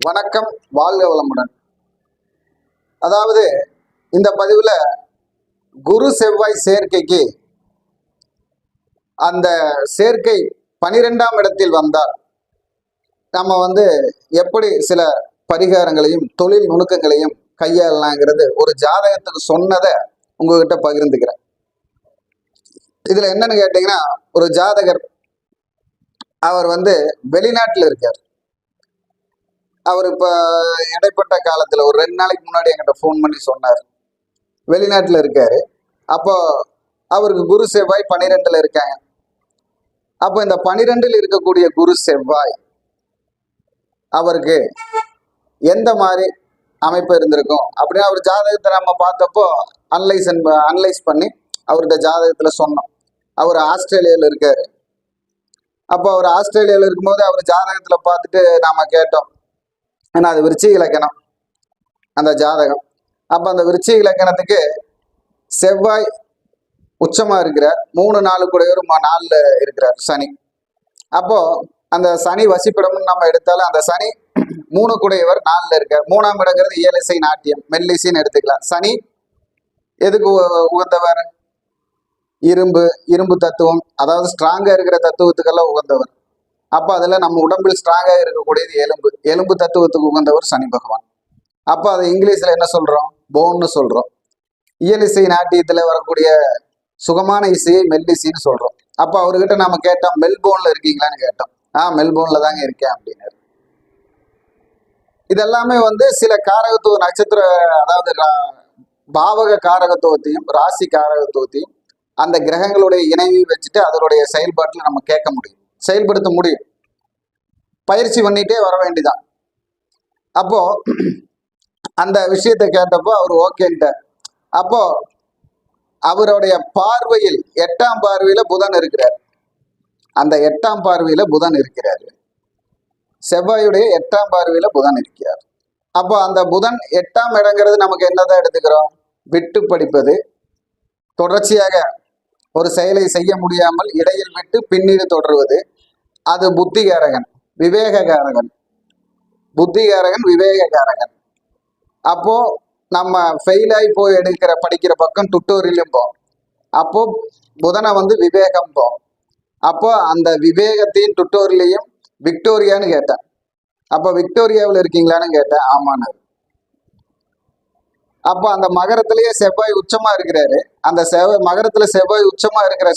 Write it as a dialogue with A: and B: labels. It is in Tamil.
A: வணக்கம், வாழ்க வளமுடன். அதாவது இந்த பதிவுல குரு செவ்வாய் சேர்க்கைக்கு அந்த சேர்க்கை 12ஆம் இடத்தில் வந்தால் நம்ம எப்படி சில பரிகாரங்களையும் தொழில் நுணுக்கங்களையும் கையாளலாங்கிறது ஒரு ஜாதகத்துக்கு சொன்னதை உங்ககிட்ட பகிர்ந்துக்கிறேன். இதுல என்னன்னு கேட்டீங்கன்னா, ஒரு ஜாதகர் அவர் வெளிநாட்டில் இருக்கார். அவர் இப்போ இடைப்பட்ட காலத்தில் ஒரு 2 நாளைக்கு முன்னாடி என்கிட்ட ஃபோன் பண்ணி சொன்னார். வெளிநாட்டில் இருக்காரு. அப்போ அவருக்கு குரு செவ்வாய் 12ல் இருக்காங்க. அப்போ இந்த 12ல் இருக்கக்கூடிய குரு செவ்வாய் அவருக்கு எந்த மாதிரி அமைப்பு இருந்திருக்கும் அப்படின்னு அவர் ஜாதகத்தை நம்ம பார்த்தப்போ அனலைஸ் பண்ணி அவர்கிட்ட ஜாதகத்தில் சொன்னோம். அவர் ஆஸ்திரேலியாவில் இருக்காரு. அப்போ அவர் ஆஸ்திரேலியாவில் இருக்கும்போது அவர் ஜாதகத்தில் பார்த்துட்டு நாம கேட்டோம். ஏன்னா அது விருச்சிக இலக்கணம் அந்த ஜாதகம். அப்போ அந்த விருச்சிக இலக்கணத்துக்கு செவ்வாய் உச்சமா இருக்கிறார். 3-4 கூடையவர் 4ல் இருக்கிறார் சனி. அப்போ அந்த சனி வசிப்பிடம்னு நம்ம எடுத்தாலும் அந்த சனி 3 கூடையவர் 4ல் இருக்கார். 3ஆம் இடங்கிறது இயலிசை நாட்டியம் மெல்லிசைன்னு எடுத்துக்கலாம். சனி எதுக்கு உகந்தவர்? இரும்பு தத்துவம், அதாவது ஸ்ட்ராங்கா இருக்கிற தத்துவத்துக்கெல்லாம் உகந்தவர். அப்போ அதில் நம்ம உடம்பில் ஸ்ட்ராங்காக இருக்கக்கூடியது எலும்பு தத்துவத்துக்கு உகந்தவர் சனி பகவான். அப்போ அதை இங்கிலீஷில் என்ன சொல்கிறோம்? போன்னு சொல்கிறோம். இயலிசை நாட்டியத்தில் வரக்கூடிய சுகமான இசையை மெல்லிசைன்னு சொல்கிறோம். அப்போ அவர்கிட்ட நாம கேட்டோம், மெல்போர்னில் இருக்கீங்களான்னு கேட்டோம். மெல்போர்னில் தாங்க இருக்கேன் அப்படின்னாரு. இதெல்லாமே சில காரகத்துவ நட்சத்திர, அதாவது பாவக காரகத்துவத்தையும் ராசி காரகத்துவத்தையும் அந்த கிரகங்களுடைய இணைவை வச்சுட்டு அதனுடைய செயல்பாட்டில் நம்ம கேட்க முடியும், செயல்படுத்த முடியும். பயிற்சி பண்ணிட்டே வர வேண்டிதான். அப்போ அந்த விஷயத்தை கேட்டப்போ அவர் ஓகேன்ட்டார். அப்போ அவருடைய பார்வையில் 8ஆம் பார்வையில புதன் இருக்கிறார். அந்த 8ஆம் பார்வையில புதன் இருக்கிறார். செவ்வாயுடைய 8ஆம் பார்வையில புதன் இருக்கிறார். அப்போ அந்த புதன் 8ஆம் இடங்கிறது நமக்கு என்னதான் எடுத்துக்கிறோம்? விட்டு படிப்பது, தொடர்ச்சியாக ஒரு செயலை செய்ய முடியாமல் இடையில் விட்டு பின்னீடு தொடர்வது. அது புத்திகாரகன், விவேககாரகன். புத்திகாரகன், விவேககாரகன். அப்போ நம்ம ஃபெயிலாகி போய் படிக்கிற பக்கம் டுட்டோரியலும் போம். அப்போ புதனை விவேகம் போம். அப்போ அந்த விவேகத்தையும் டுட்டோரியலையும் விக்டோரியான்னு கேட்டேன். அப்போ விக்டோரியாவில் இருக்கீங்களான்னு கேட்டேன். ஆமான்னு. அப்போ அந்த மகரத்திலேயே செவ்வாய் உச்சமா இருக்கிறாரு. அந்த மகரத்துல செவ்வாய் உச்சமா இருக்கிற